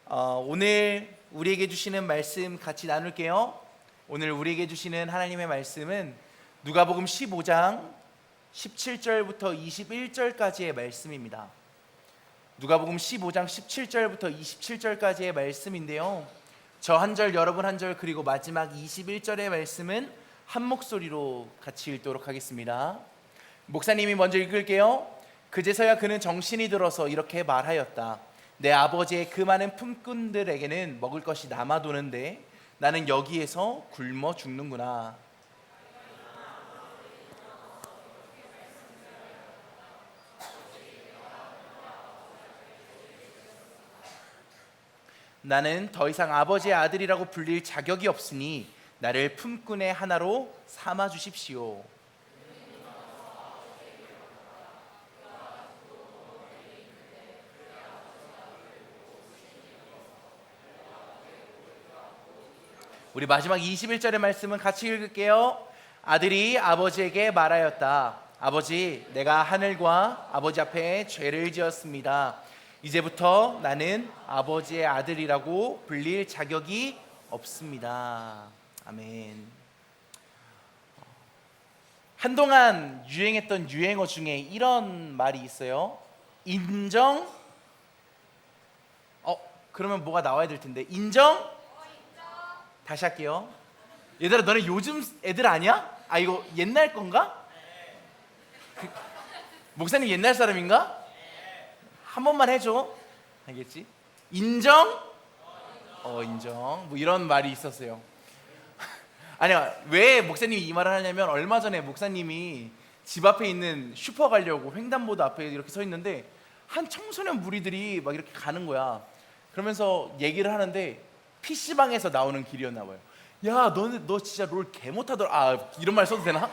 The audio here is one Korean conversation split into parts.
오늘 우리에게 주시는 말씀 같이 나눌게요. 오늘 우리에게 주시는 하나님의 말씀은 누가복음 15장 17절부터 21절까지의 말씀입니다. 누가복음 15장 17절부터 27절까지의 말씀인데요. 저 한 절, 여러분 한 절, 그리고 마지막 21절의 말씀은 한 목소리로 같이 읽도록 하겠습니다. 목사님이 먼저 읽을게요. 그제서야 그는 정신이 들어서 이렇게 말하였다. 내 아버지의 그 많은 품꾼들에게는 먹을 것이 남아도는데 나는 여기에서 굶어 죽는구나. 나는 더 이상 아버지의 아들이라고 불릴 자격이 없으니 나를 품꾼의 하나로 삼아 주십시오. 우리 마지막 21절의 말씀은 같이 읽을게요. 아들이 아버지에게 말하였다. 아버지, 내가 하늘과 아버지 앞에 죄를 지었습니다. 이제부터 나는 아버지의 아들이라고 불릴 자격이 없습니다. 아멘. 한동안 유행했던 유행어 중에 이런 말이 있어요. 인정? 그러면 뭐가 나와야 될 텐데. 인정? 다시 할게요. 얘들아, 너네 요즘 애들 아니야? 이거 옛날 건가? 목사님 옛날 사람인가? 한 번만 해줘. 알겠지? 인정? 인정. 뭐 이런 말이 있었어요. 아니야, 왜 목사님이 이 말을 하냐면 얼마 전에 목사님이 집 앞에 있는 슈퍼 가려고 횡단보도 앞에 이렇게 서 있는데 한 청소년 무리들이 막 이렇게 가는 거야. 그러면서 얘기를 하는데 PC방에서 나오는 길이었나 봐요. 야, 너 진짜 롤 개 못하더라. 이런 말 써도 되나?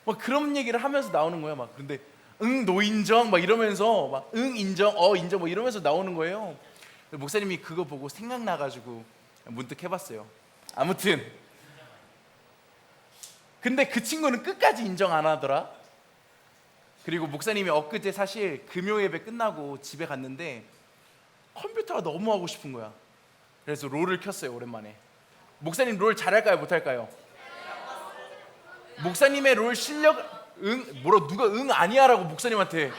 막 그런 얘기를 하면서 나오는 거예요. 막 근데 너 인정? 막 이러면서 막 인정, 인정, 뭐 이러면서 나오는 거예요. 목사님이 그거 보고 생각나가지고 문득 해봤어요. 아무튼 근데 그 친구는 끝까지 인정 안 하더라. 그리고 목사님이 엊그제 사실 금요 예배 끝나고 집에 갔는데 컴퓨터가 너무 하고 싶은 거야. 그래서 롤을 켰어요. 오랜만에. 목사님 롤 잘할까요? 못할까요? 목사님의 롤 실력 누가 아니야라고 목사님한테.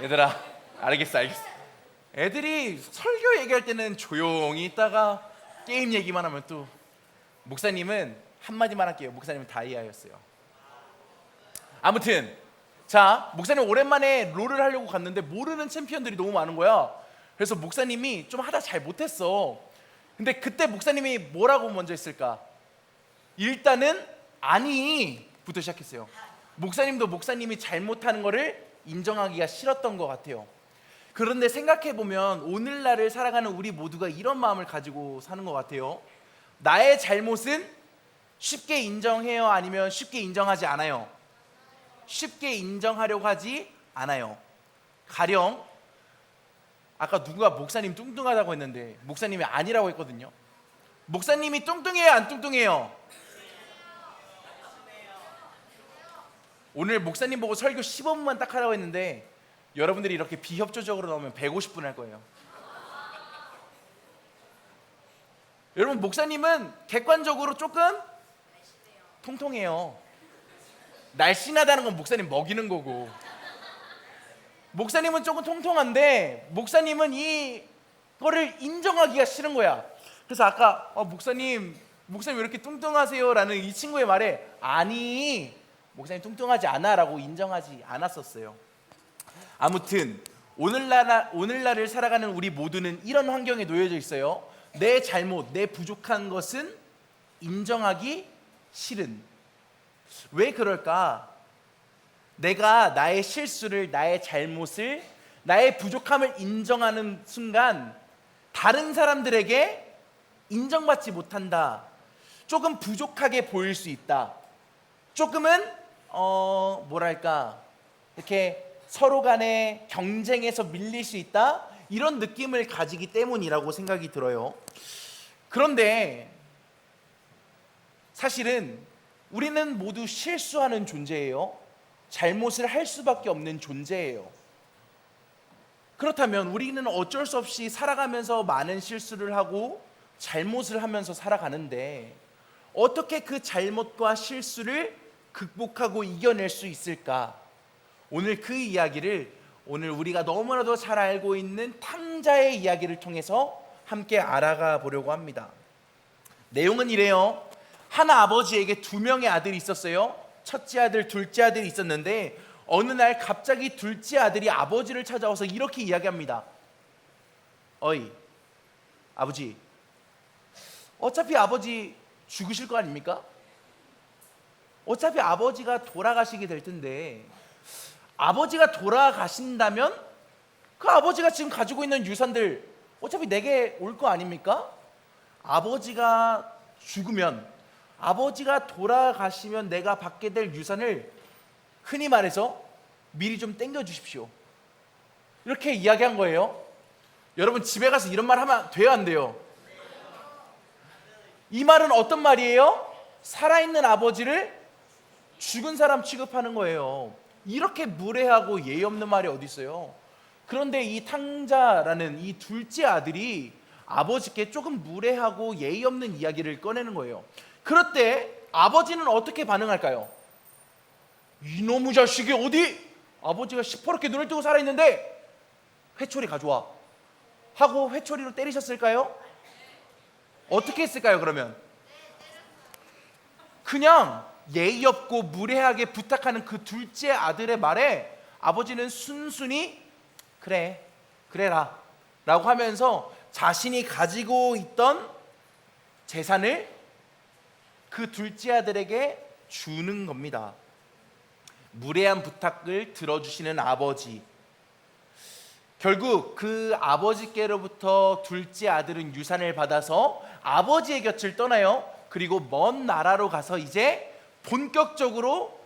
얘들아, 알겠어. 애들이 설교 얘기할 때는 조용히 있다가 게임 얘기만 하면 또. 목사님은 한마디만 할게요. 목사님은 다이아였어요. 아무튼 자, 목사님 오랜만에 롤을 하려고 갔는데 모르는 챔피언들이 너무 많은 거야. 그래서 목사님이 좀 하다 잘 못했어. 근데 그때 목사님이 뭐라고 먼저 했을까? 일단은 아니부터 시작했어요. 목사님도 목사님이 잘못하는 거를 인정하기가 싫었던 것 같아요. 그런데 생각해보면 오늘날을 살아가는 우리 모두가 이런 마음을 가지고 사는 것 같아요. 나의 잘못은 쉽게 인정해요? 아니면 쉽게 인정하지 않아요? 쉽게 인정하려고 하지 않아요. 가령 아까 누가 목사님 뚱뚱하다고 했는데 목사님이 아니라고 했거든요. 목사님이 뚱뚱해요? 안 뚱뚱해요? 오늘 목사님 보고 설교 15분만 딱 하라고 했는데 여러분들이 이렇게 비협조적으로 나오면 150분 할 거예요. 여러분, 목사님은 객관적으로 조금 통통해요. 날씬하다는 건 목사님 먹이는 거고, 목사님은 조금 통통한데 목사님은 이거를 인정하기가 싫은 거야. 그래서 아까 목사님 왜 이렇게 뚱뚱하세요? 라는 이 친구의 말에 아니, 목사님 뚱뚱하지 않아 라고 인정하지 않았었어요. 아무튼 오늘날을 살아가는 우리 모두는 이런 환경에 놓여져 있어요. 내 잘못, 내 부족한 것은 인정하기 싫은. 왜 그럴까? 내가 나의 실수를, 나의 잘못을, 나의 부족함을 인정하는 순간 다른 사람들에게 인정받지 못한다. 조금 부족하게 보일 수 있다. 조금은 이렇게 서로 간에 경쟁에서 밀릴 수 있다. 이런 느낌을 가지기 때문이라고 생각이 들어요. 그런데 사실은 우리는 모두 실수하는 존재예요. 잘못을 할 수밖에 없는 존재예요. 그렇다면 우리는 어쩔 수 없이 살아가면서 많은 실수를 하고 잘못을 하면서 살아가는데 어떻게 그 잘못과 실수를 극복하고 이겨낼 수 있을까? 오늘 그 이야기를 오늘 우리가 너무나도 잘 알고 있는 탕자의 이야기를 통해서 함께 알아가 보려고 합니다. 내용은 이래요. 한 아버지에게 두 명의 아들이 있었어요. 첫째 아들, 둘째 아들이 있었는데 어느 날 갑자기 둘째 아들이 아버지를 찾아와서 이렇게 이야기합니다. 어이, 아버지, 어차피 아버지 죽으실 거 아닙니까? 어차피 아버지가 돌아가시게 될 텐데 아버지가 돌아가신다면 그 아버지가 지금 가지고 있는 유산들 어차피 내게 올 거 아닙니까? 아버지가 죽으면, 아버지가 돌아가시면 내가 받게 될 유산을 흔히 말해서 미리 좀 땡겨 주십시오. 이렇게 이야기한 거예요. 여러분 집에 가서 이런 말 하면 돼요, 안 돼요? 이 말은 어떤 말이에요? 살아있는 아버지를 죽은 사람 취급하는 거예요. 이렇게 무례하고 예의 없는 말이 어디 있어요? 그런데 이 탕자라는 이 둘째 아들이 아버지께 조금 무례하고 예의 없는 이야기를 꺼내는 거예요. 그럴 때 아버지는 어떻게 반응할까요? 이놈의 자식이 어디? 아버지가 시퍼렇게 눈을 뜨고 살아있는데 회초리 가져와 하고 회초리로 때리셨을까요? 어떻게 했을까요? 그러면 그냥 예의 없고 무례하게 부탁하는 그 둘째 아들의 말에 아버지는 순순히 그래라 라고 하면서 자신이 가지고 있던 재산을 그 둘째 아들에게 주는 겁니다. 무례한 부탁을 들어주시는 아버지. 결국 그 아버지께로부터 둘째 아들은 유산을 받아서 아버지의 곁을 떠나요. 그리고 먼 나라로 가서 이제 본격적으로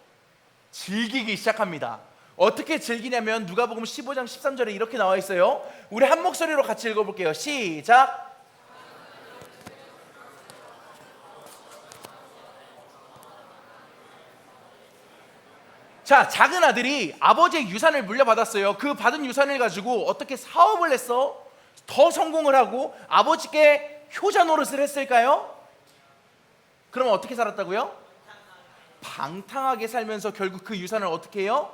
즐기기 시작합니다. 어떻게 즐기냐면 누가복음 15장 13절에 이렇게 나와 있어요. 우리 한 목소리로 같이 읽어볼게요. 시작. 자, 작은 아들이 아버지의 유산을 물려받았어요. 그 받은 유산을 가지고 어떻게 사업을 했어? 더 성공을 하고 아버지께 효자 노릇을 했을까요? 그럼 어떻게 살았다고요? 방탕하게 살면서 결국 그 유산을 어떻게 해요?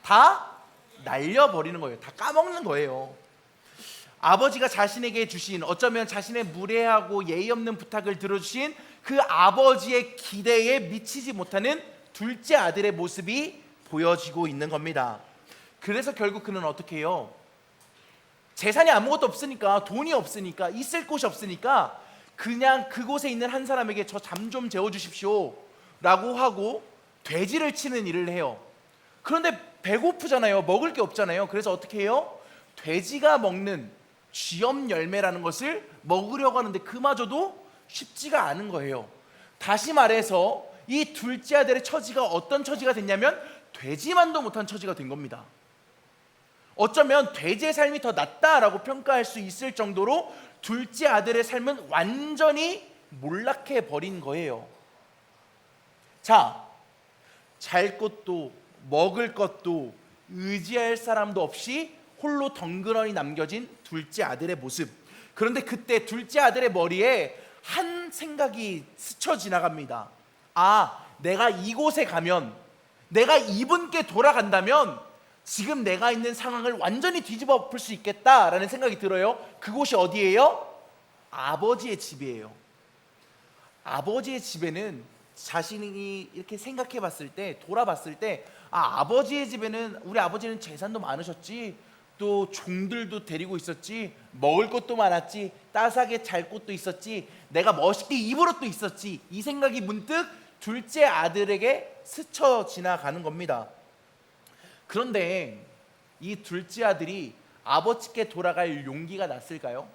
다 날려버리는 거예요. 다 까먹는 거예요. 아버지가 자신에게 주신, 어쩌면 자신의 무례하고 예의 없는 부탁을 들어주신 그 아버지의 기대에 미치지 못하는 둘째 아들의 모습이 보여지고 있는 겁니다. 그래서 결국 그는 어떻게 해요? 재산이 아무것도 없으니까, 돈이 없으니까, 있을 곳이 없으니까 그냥 그곳에 있는 한 사람에게 저 잠 좀 재워주십시오 라고 하고 돼지를 치는 일을 해요. 그런데 배고프잖아요. 먹을 게 없잖아요. 그래서 어떻게 해요? 돼지가 먹는 쥐염 열매라는 것을 먹으려고 하는데 그마저도 쉽지가 않은 거예요. 다시 말해서 이 둘째 아들의 처지가 어떤 처지가 됐냐면 돼지만도 못한 처지가 된 겁니다. 어쩌면 돼지의 삶이 더 낫다라고 평가할 수 있을 정도로 둘째 아들의 삶은 완전히 몰락해 버린 거예요. 자, 잘 것도 먹을 것도 의지할 사람도 없이 홀로 덩그러니 남겨진 둘째 아들의 모습. 그런데 그때 둘째 아들의 머리에 한 생각이 스쳐 지나갑니다. 아, 내가 이곳에 가면, 내가 이분께 돌아간다면 지금 내가 있는 상황을 완전히 뒤집어 엎을 수 있겠다라는 생각이 들어요. 그곳이 어디예요? 아버지의 집이에요. 아버지의 집에는 자신이 이렇게 생각해 봤을 때, 돌아봤을 때, 아버지의 집에는, 우리 아버지는 재산도 많으셨지, 또 종들도 데리고 있었지, 먹을 것도 많았지, 따스하게 잘 곳도 있었지, 내가 멋있게 입을 옷도 있었지, 이 생각이 문득 둘째 아들에게 스쳐 지나가는 겁니다. 그런데 이 둘째 아들이 아버지께 돌아갈 용기가 났을까요?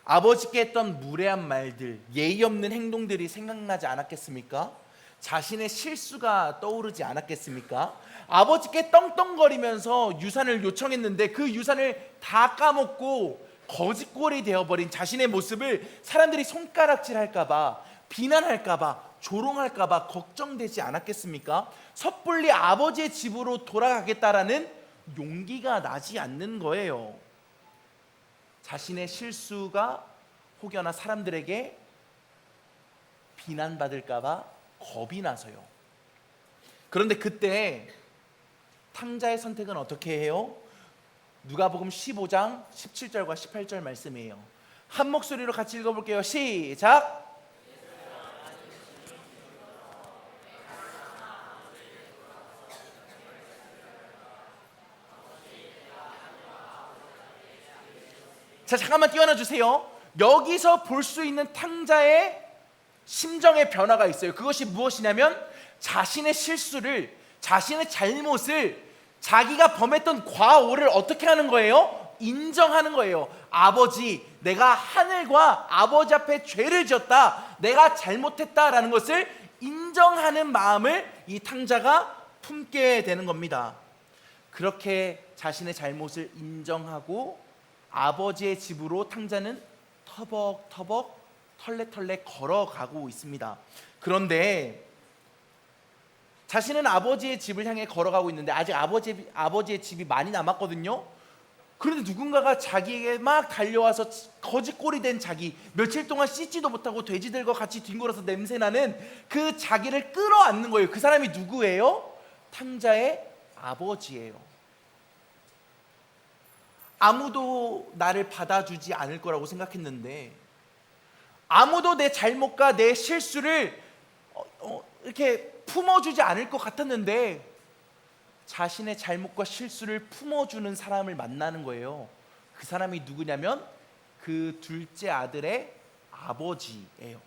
아버지께 했던 무례한 말들, 예의 없는 행동들이 생각나지 않았겠습니까? 자신의 실수가 떠오르지 않았겠습니까? 아버지께 떵떵거리면서 유산을 요청했는데 그 유산을 다 까먹고 거짓골이 되어버린 자신의 모습을 사람들이 손가락질할까봐, 비난할까봐, 조롱할까봐 걱정되지 않았겠습니까? 섣불리 아버지의 집으로 돌아가겠다라는 용기가 나지 않는 거예요. 자신의 실수가 혹여나 사람들에게 비난받을까봐 겁이 나서요. 그런데 그때 탕자의 선택은 어떻게 해요? 누가복음 15장 17절과 18절 말씀이에요. 한 목소리로 같이 읽어볼게요. 시작. 자, 잠깐만 띄워놔 주세요. 여기서 볼 수 있는 탕자의 심정의 변화가 있어요. 그것이 무엇이냐면 자신의 실수를, 자신의 잘못을, 자기가 범했던 과오를 어떻게 하는 거예요? 인정하는 거예요. 아버지, 내가 하늘과 아버지 앞에 죄를 지었다, 내가 잘못했다라는 것을 인정하는 마음을 이 탕자가 품게 되는 겁니다. 그렇게 자신의 잘못을 인정하고 아버지의 집으로 탕자는 터벅터벅 털레털레 걸어가고 있습니다. 그런데 자신은 아버지의 집을 향해 걸어가고 있는데 아직 아버지의 집이 많이 남았거든요. 그런데 누군가가 자기에게 막 달려와서 거지꼴이 된 자기, 며칠 동안 씻지도 못하고 돼지들과 같이 뒹굴어서 냄새나는 그 자기를 끌어안는 거예요. 그 사람이 누구예요? 탕자의 아버지예요. 아무도 나를 받아주지 않을 거라고 생각했는데, 아무도 내 잘못과 내 실수를 이렇게 품어주지 않을 것 같았는데 자신의 잘못과 실수를 품어주는 사람을 만나는 거예요. 그 사람이 누구냐면 그 둘째 아들의 아버지예요.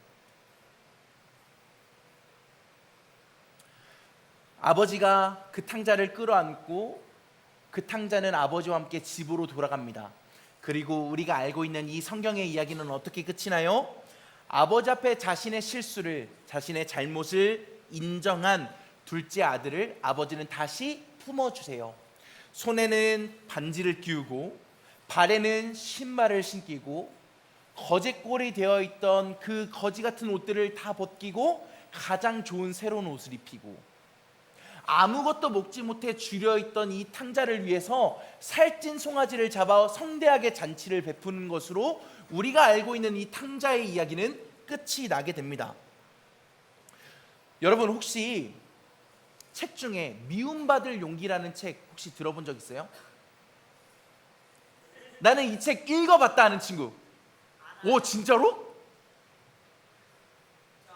아버지가 그 탕자를 끌어안고 그 탕자는 아버지와 함께 집으로 돌아갑니다. 그리고 우리가 알고 있는 이 성경의 이야기는 어떻게 끝이 나요? 아버지 앞에 자신의 실수를, 자신의 잘못을 인정한 둘째 아들을 아버지는 다시 품어주세요. 손에는 반지를 끼우고 발에는 신발을 신기고 거제꼴이 되어 있던 그 거지 같은 옷들을 다 벗기고 가장 좋은 새로운 옷을 입히고 아무것도 먹지 못해 줄여있던 이 탕자를 위해서 살찐 송아지를 잡아 성대하게 잔치를 베푸는 것으로 우리가 알고 있는 이 탕자의 이야기는 끝이 나게 됩니다. 여러분 혹시 책 중에 미움받을 용기라는 책 혹시 들어본 적 있어요? 나는 이 책 읽어봤다 하는 친구. 오, 진짜로?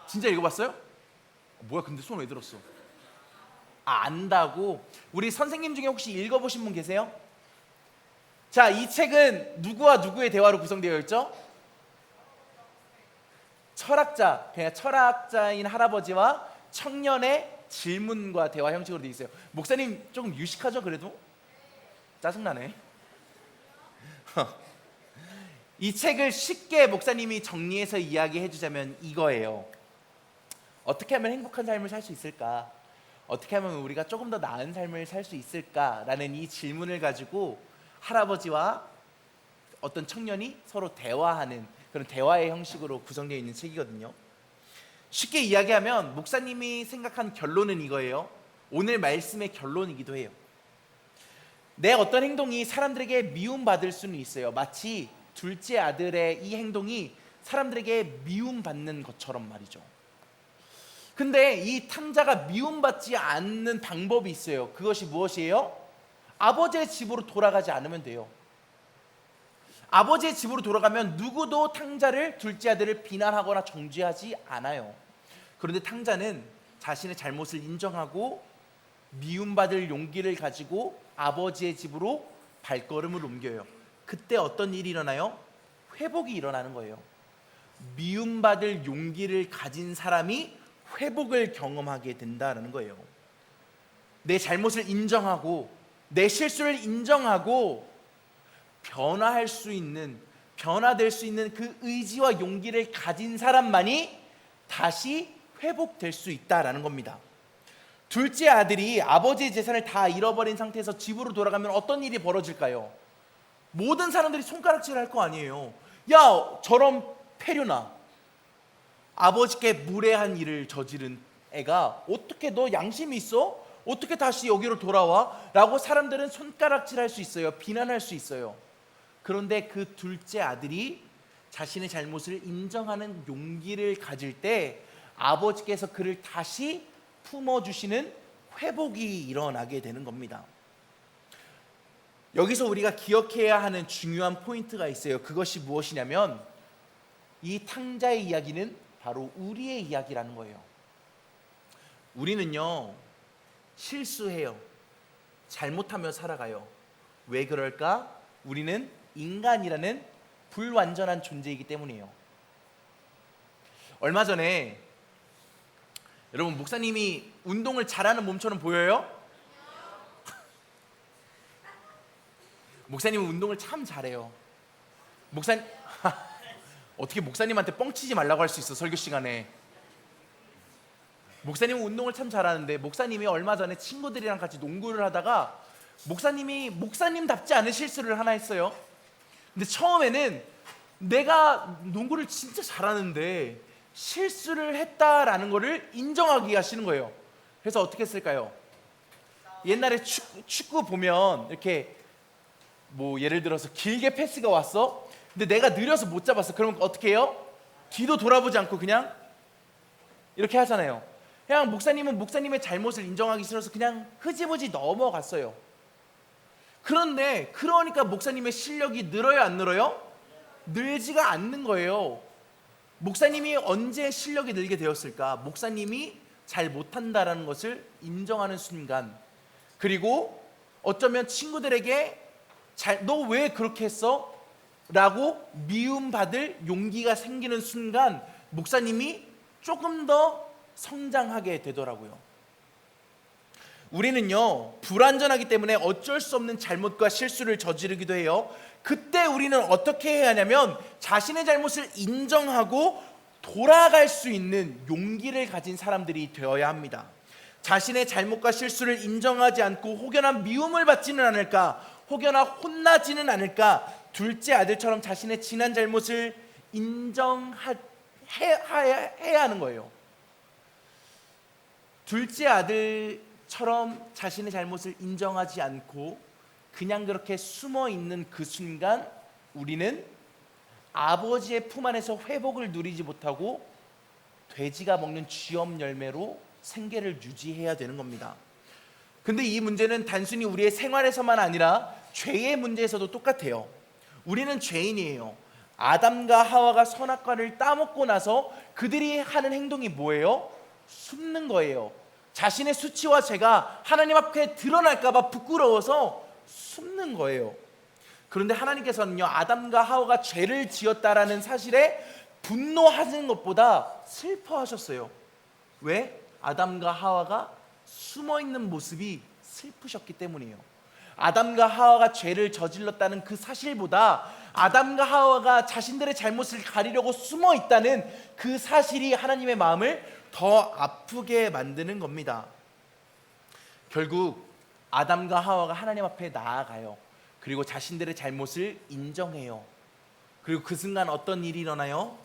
진짜 읽어봤어요? 뭐야, 근데 손 왜 들었어? 안다고? 우리 선생님 중에 혹시 읽어보신 분 계세요? 자, 이 책은 누구와 누구의 대화로 구성되어 있죠? 철학자, 그냥 철학자인 할아버지와 청년의 질문과 대화 형식으로 되어 있어요. 목사님 조금 유식하죠? 그래도? 짜증나네. 이 책을 쉽게 목사님이 정리해서 이야기해 주자면 이거예요. 어떻게 하면 행복한 삶을 살 수 있을까? 어떻게 하면 우리가 조금 더 나은 삶을 살 수 있을까라는 이 질문을 가지고 할아버지와 어떤 청년이 서로 대화하는 그런 대화의 형식으로 구성되어 있는 책이거든요. 쉽게 이야기하면 목사님이 생각한 결론은 이거예요. 오늘 말씀의 결론이기도 해요. 내 어떤 행동이 사람들에게 미움받을 수는 있어요. 마치 둘째 아들의 이 행동이 사람들에게 미움받는 것처럼 말이죠. 근데 이 탕자가 미움받지 않는 방법이 있어요. 그것이 무엇이에요? 아버지의 집으로 돌아가지 않으면 돼요. 아버지의 집으로 돌아가면 누구도 탕자를, 둘째 아들을 비난하거나 정죄하지 않아요. 그런데 탕자는 자신의 잘못을 인정하고 미움받을 용기를 가지고 아버지의 집으로 발걸음을 옮겨요. 그때 어떤 일이 일어나요? 회복이 일어나는 거예요. 미움받을 용기를 가진 사람이 회복을 경험하게 된다는 거예요. 내 잘못을 인정하고 내 실수를 인정하고 변화될 수 있는 그 의지와 용기를 가진 사람만이 다시 회복될 수 있다라는 겁니다. 둘째 아들이 아버지의 재산을 다 잃어버린 상태에서 집으로 돌아가면 어떤 일이 벌어질까요? 모든 사람들이 손가락질을 할 거 아니에요. 야, 저런 패류나, 아버지께 무례한 일을 저지른 애가 어떻게 너 양심이 있어? 어떻게 다시 여기로 돌아와? 라고 사람들은 손가락질할 수 있어요. 비난할 수 있어요. 그런데 그 둘째 아들이 자신의 잘못을 인정하는 용기를 가질 때 아버지께서 그를 다시 품어주시는 회복이 일어나게 되는 겁니다. 여기서 우리가 기억해야 하는 중요한 포인트가 있어요. 그것이 무엇이냐면 이 탕자의 이야기는 바로 우리의 이야기라는 거예요. 우리는요, 실수해요. 잘못하며 살아가요. 왜 그럴까? 우리는 인간이라는 불완전한 존재이기 때문이에요. 얼마 전에 여러분, 목사님이 운동을 잘하는 몸처럼 보여요? 목사님은 운동을 참 잘해요. 목사님 어떻게 목사님한테 뻥치지 말라고 할 수 있어, 설교 시간에. 목사님은 운동을 참 잘하는데 목사님이 얼마 전에 친구들이랑 같이 농구를 하다가 목사님이 목사님답지 않은 실수를 하나 했어요. 근데 처음에는 내가 농구를 진짜 잘하는데 실수를 했다라는 거를 인정하기가 싫은 거예요. 그래서 어떻게 했을까요? 옛날에 축구 보면 이렇게 뭐 예를 들어서 길게 패스가 왔어. 근데 내가 느려서 못 잡았어. 그러면 어떻게 해요? 뒤도 돌아보지 않고 그냥 이렇게 하잖아요. 그냥 목사님은 목사님의 잘못을 인정하기 싫어서 그냥 흐지부지 넘어갔어요. 그런데 그러니까 목사님의 실력이 늘어요, 안 늘어요? 늘지가 않는 거예요. 목사님이 언제 실력이 늘게 되었을까? 목사님이 잘 못한다라는 것을 인정하는 순간, 그리고 어쩌면 친구들에게 너 왜 그렇게 했어? 라고 미움받을 용기가 생기는 순간 목사님이 조금 더 성장하게 되더라고요. 우리는요, 불완전하기 때문에 어쩔 수 없는 잘못과 실수를 저지르기도 해요. 그때 우리는 어떻게 해야 하냐면 자신의 잘못을 인정하고 돌아갈 수 있는 용기를 가진 사람들이 되어야 합니다. 자신의 잘못과 실수를 인정하지 않고 혹여나 미움을 받지는 않을까, 혹여나 혼나지는 않을까, 둘째 아들처럼 자신의 지난 잘못을 인정해야 하는 거예요. 둘째 아들처럼 자신의 잘못을 인정하지 않고 그냥 그렇게 숨어 있는 그 순간 우리는 아버지의 품 안에서 회복을 누리지 못하고 돼지가 먹는 쥐엄 열매로 생계를 유지해야 되는 겁니다. 근데 이 문제는 단순히 우리의 생활에서만 아니라 죄의 문제에서도 똑같아요. 우리는 죄인이에요. 아담과 하와가 선악과를 따먹고 나서 그들이 하는 행동이 뭐예요? 숨는 거예요. 자신의 수치와 죄가 하나님 앞에 드러날까 봐 부끄러워서 숨는 거예요. 그런데 하나님께서는요, 아담과 하와가 죄를 지었다라는 사실에 분노하는 것보다 슬퍼하셨어요. 왜? 아담과 하와가 숨어있는 모습이 슬프셨기 때문이에요. 아담과 하와가 죄를 저질렀다는 그 사실보다 아담과 하와가 자신들의 잘못을 가리려고 숨어있다는 그 사실이 하나님의 마음을 더 아프게 만드는 겁니다. 결국 아담과 하와가 하나님 앞에 나아가요. 그리고 자신들의 잘못을 인정해요. 그리고 그 순간 어떤 일이 일어나요?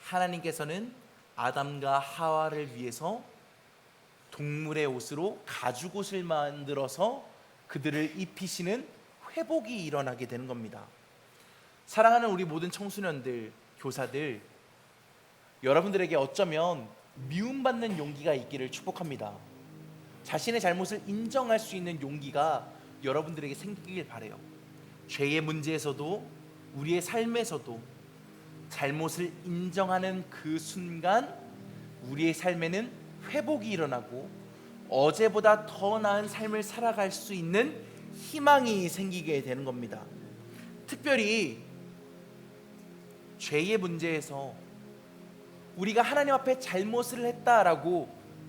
하나님께서는 아담과 하와를 위해서 동물의 옷으로 가죽옷을 만들어서 그들을 입히시는 회복이 일어나게 되는 겁니다. 사랑하는 우리 모든 청소년들, 교사들, 여러분들에게 어쩌면 미움받는 용기가 있기를 축복합니다. 자신의 잘못을 인정할 수 있는 용기가 여러분들에게 생기길 바라요. 죄의 문제에서도 우리의 삶에서도 잘못을 인정하는 그 순간 우리의 삶에는 회복이 일어나고 어제보다 더 나은 삶을 살아갈 수 있는 희망이 생기게 되는 겁니다. 특별히 죄의 문제에서 우리가 하나님 앞에 잘못을 했다라고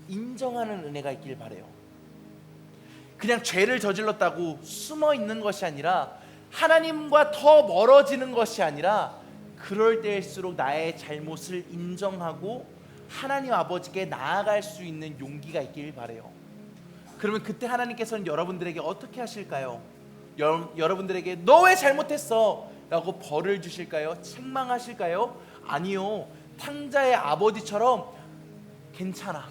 인정하는 은혜가 있길 바라요. 그냥 죄를 저질렀다고 숨어 있는 것이 아니라 하나님과 더 멀어지는 것이 아니라 그럴 때일수록 나의 잘못을 인정하고 하나님 아버지께 나아갈 수 있는 용기가 있길 바라요. 그러면 그때 하나님께서는 여러분들에게 어떻게 하실까요? 여러분들에게 너 왜 잘못했어? 라고 벌을 주실까요? 책망하실까요? 아니요. 탕자의 아버지처럼 괜찮아.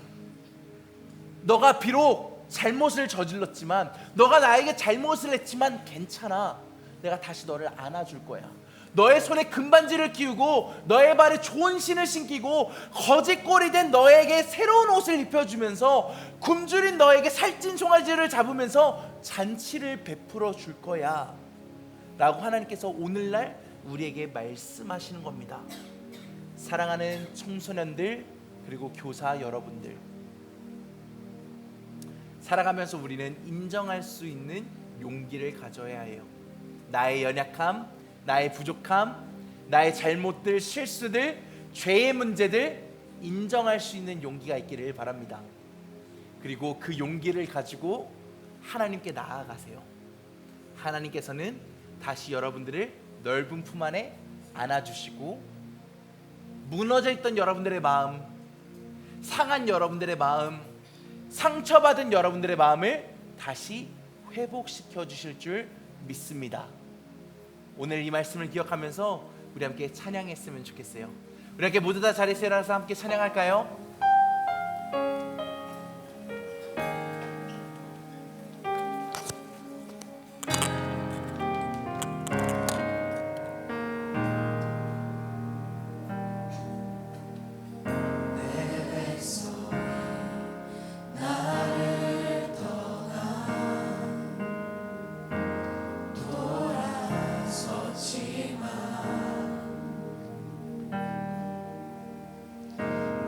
너가 비록 잘못을 저질렀지만, 너가 나에게 잘못을 했지만 괜찮아. 내가 다시 너를 안아줄 거야. 너의 손에 금반지를 끼우고 너의 발에 좋은 신을 신기고 거짓골이 된 너에게 새로운 옷을 입혀주면서 굶주린 너에게 살찐 송아지를 잡으면서 잔치를 베풀어 줄 거야 라고 하나님께서 오늘날 우리에게 말씀하시는 겁니다. 사랑하는 청소년들, 그리고 교사 여러분들, 살아가면서 우리는 인정할 수 있는 용기를 가져야 해요. 나의 연약함, 나의 부족함, 나의 잘못들, 실수들, 죄의 문제들 인정할 수 있는 용기가 있기를 바랍니다. 그리고 그 용기를 가지고 하나님께 나아가세요. 하나님께서는 다시 여러분들을 넓은 품 안에 안아주시고, 무너져 있던 여러분들의 마음, 상한 여러분들의 마음, 상처받은 여러분들의 마음을 다시 회복시켜 주실 줄 믿습니다. 오늘 이 말씀을 기억하면서 우리 함께 찬양했으면 좋겠어요. 우리 함께 모두 다 자리에서 일어나서 함께 찬양할까요?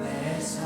내 삶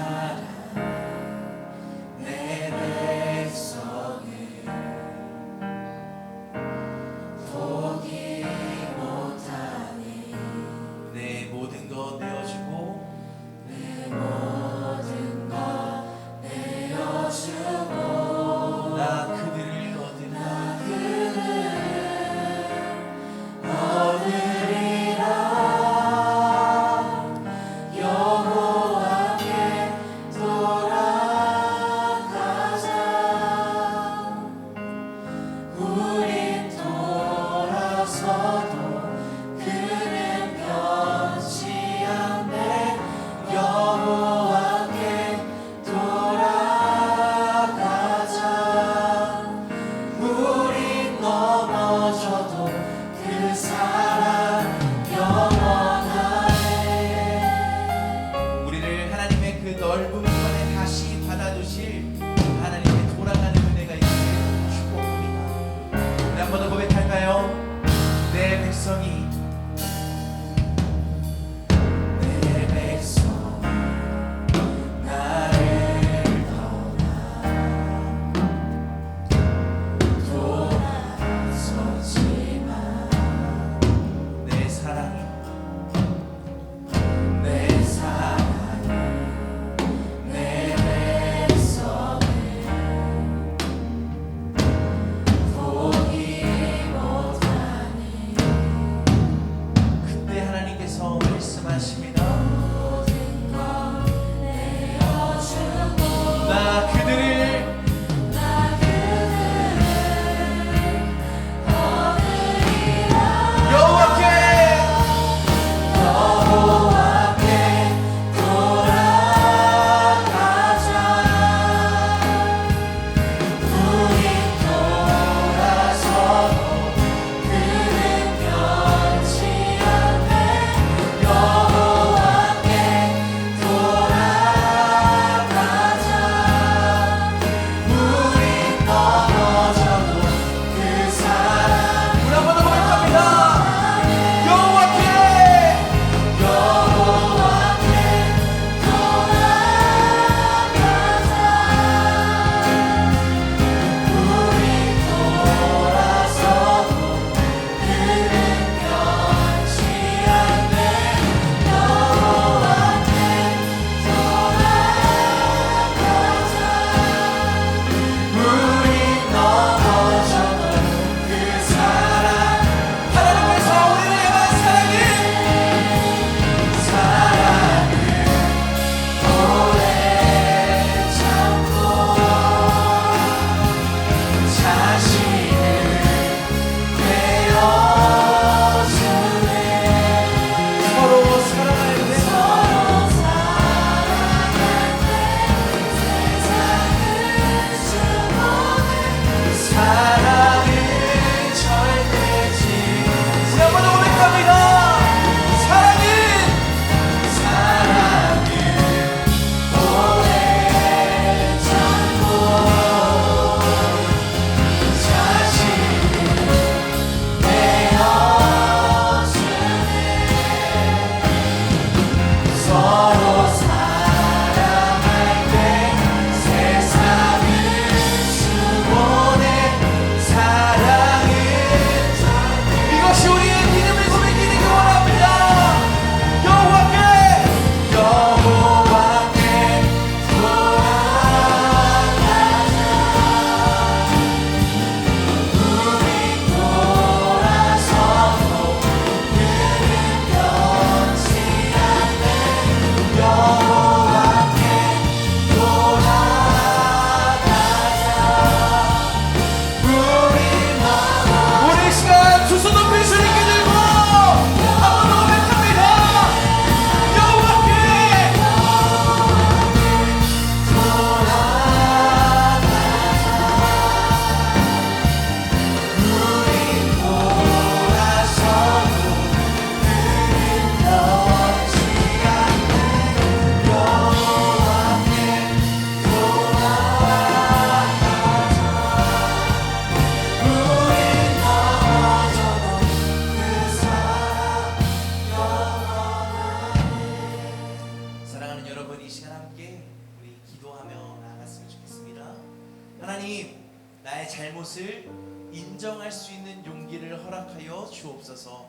하나님, 나의 잘못을 인정할 수 있는 용기를 허락하여 주옵소서.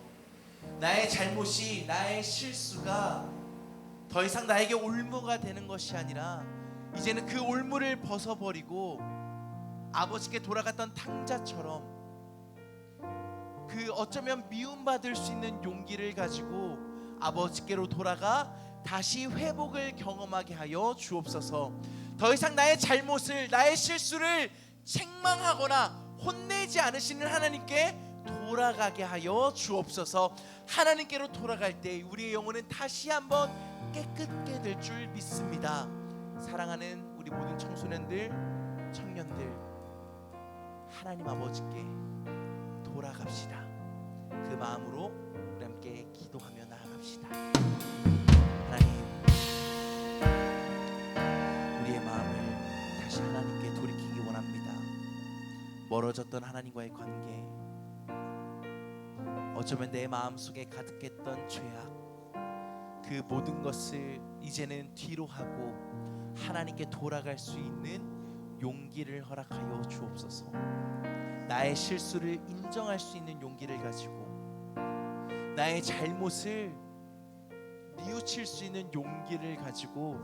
나의 잘못이, 나의 실수가 더 이상 나에게 올무가 되는 것이 아니라 이제는 그 올무를 벗어버리고 아버지께 돌아갔던 탕자처럼 그 어쩌면 미움받을 수 있는 용기를 가지고 아버지께로 돌아가 다시 회복을 경험하게 하여 주옵소서. 더 이상 나의 잘못을, 나의 실수를 책망하거나 혼내지 않으시는 하나님께 돌아가게 하여 주옵소서. 하나님께로 돌아갈 때 우리의 영혼은 다시 한번 깨끗게 될 줄 믿습니다. 사랑하는 우리 모든 청소년들, 청년들, 하나님 아버지께 돌아갑시다. 그 마음으로 우리 함께 기도하며 나아갑시다. 하나님, 우리의 마음을 다시 하나님께 돌이키기 원합니다. 멀어졌던 하나님과의 관계, 어쩌면 내 마음속에 가득했던 죄악, 그 모든 것을 이제는 뒤로 하고 하나님께 돌아갈 수 있는 용기를 허락하여 주옵소서. 나의 실수를 인정할 수 있는 용기를 가지고 나의 잘못을 뉘우칠 수 있는 용기를 가지고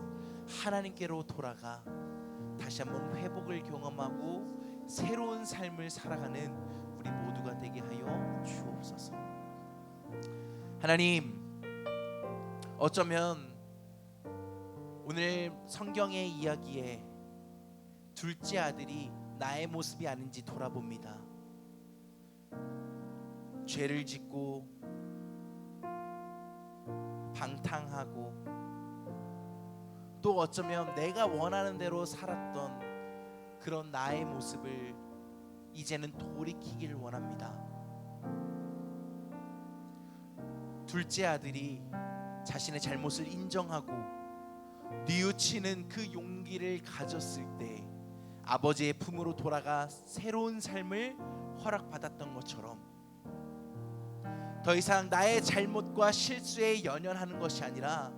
하나님께로 돌아가 다시 한번 회복을 경험하고 새로운 삶을 살아가는 우리 모두가 되게 하여 주옵소서. 하나님, 어쩌면 오늘 성경의 이야기에 둘째 아들이 나의 모습이 아닌지 돌아봅니다. 죄를 짓고 방탕하고 또 어쩌면 내가 원하는 대로 살았던 그런 나의 모습을 이제는 돌이키길 원합니다. 둘째 아들이 자신의 잘못을 인정하고 뉘우치는 그 용기를 가졌을 때 아버지의 품으로 돌아가 새로운 삶을 허락받았던 것처럼 더 이상 나의 잘못과 실수에 연연하는 것이 아니라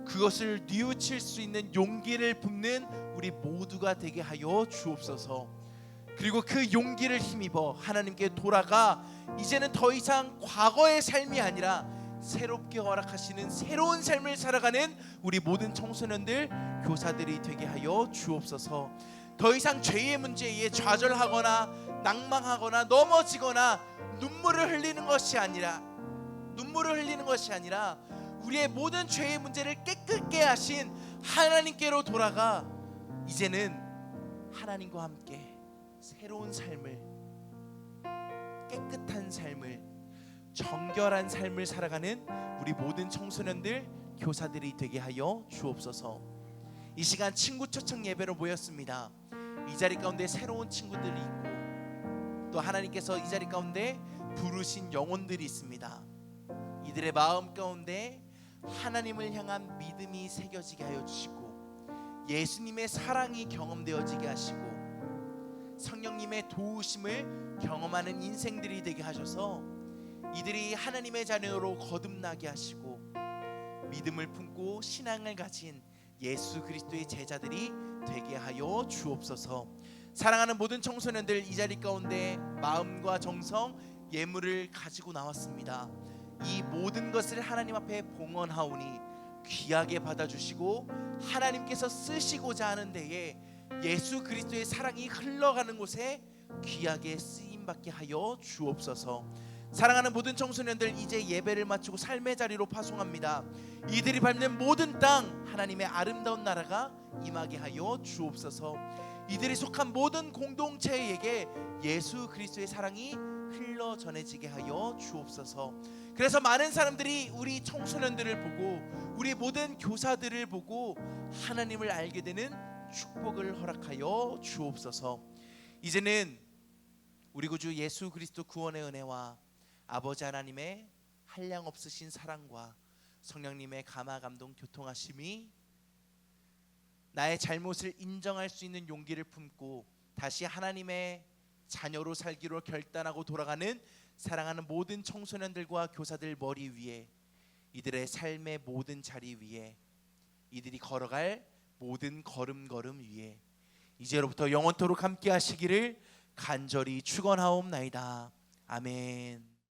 그것을 뉘우칠 수 있는 용기를 품는 우리 모두가 되게 하여 주옵소서. 그리고 그 용기를 힘입어 하나님께 돌아가 이제는 더 이상 과거의 삶이 아니라 새롭게 허락하시는 새로운 삶을 살아가는 우리 모든 청소년들, 교사들이 되게 하여 주옵소서. 더 이상 죄의 문제에 좌절하거나 낭망하거나 넘어지거나 눈물을 흘리는 것이 아니라 우리의 모든 죄의 문제를 깨끗게 하신 하나님께로 돌아가 이제는 하나님과 함께 새로운 삶을, 깨끗한 삶을, 정결한 삶을 살아가는 우리 모든 청소년들, 교사들이 되게 하여 주옵소서. 이 시간 친구 초청 예배로 모였습니다. 이 자리 가운데 새로운 친구들이 있고 또 하나님께서 이 자리 가운데 부르신 영혼들이 있습니다. 이들의 마음 가운데 하나님을 향한 믿음이 새겨지게 하여 주시고 예수님의 사랑이 경험되어지게 하시고 성령님의 도우심을 경험하는 인생들이 되게 하셔서 이들이 하나님의 자녀로 거듭나게 하시고 믿음을 품고 신앙을 가진 예수 그리스도의 제자들이 되게 하여 주옵소서. 사랑하는 모든 청소년들, 이 자리 가운데 마음과 정성, 예물을 가지고 나왔습니다. 이 모든 것을 하나님 앞에 봉헌하오니 귀하게 받아주시고 하나님께서 쓰시고자 하는 데에 예수 그리스도의 사랑이 흘러가는 곳에 귀하게 쓰임받게 하여 주옵소서. 사랑하는 모든 청소년들, 이제 예배를 마치고 삶의 자리로 파송합니다. 이들이 밟는 모든 땅 하나님의 아름다운 나라가 임하게 하여 주옵소서. 이들이 속한 모든 공동체에게 예수 그리스도의 사랑이 흘러 전해지게 하여 주옵소서. 그래서 많은 사람들이 우리 청소년들을 보고 우리 모든 교사들을 보고 하나님을 알게 되는 축복을 허락하여 주옵소서. 이제는 우리 구주 예수 그리스도 구원의 은혜와 아버지 하나님의 한량없으신 사랑과 성령님의 감화 감동 교통하심이 나의 잘못을 인정할 수 있는 용기를 품고 다시 하나님의 자녀로 살기로 결단하고 돌아가는 사랑하는 모든 청소년들과 교사들 머리 위에, 이들의 삶의 모든 자리 위에, 이들이 걸어갈 모든 걸음걸음 위에 이제로부터 영원토록 함께 하시기를 간절히 축원하옵나이다. 아멘.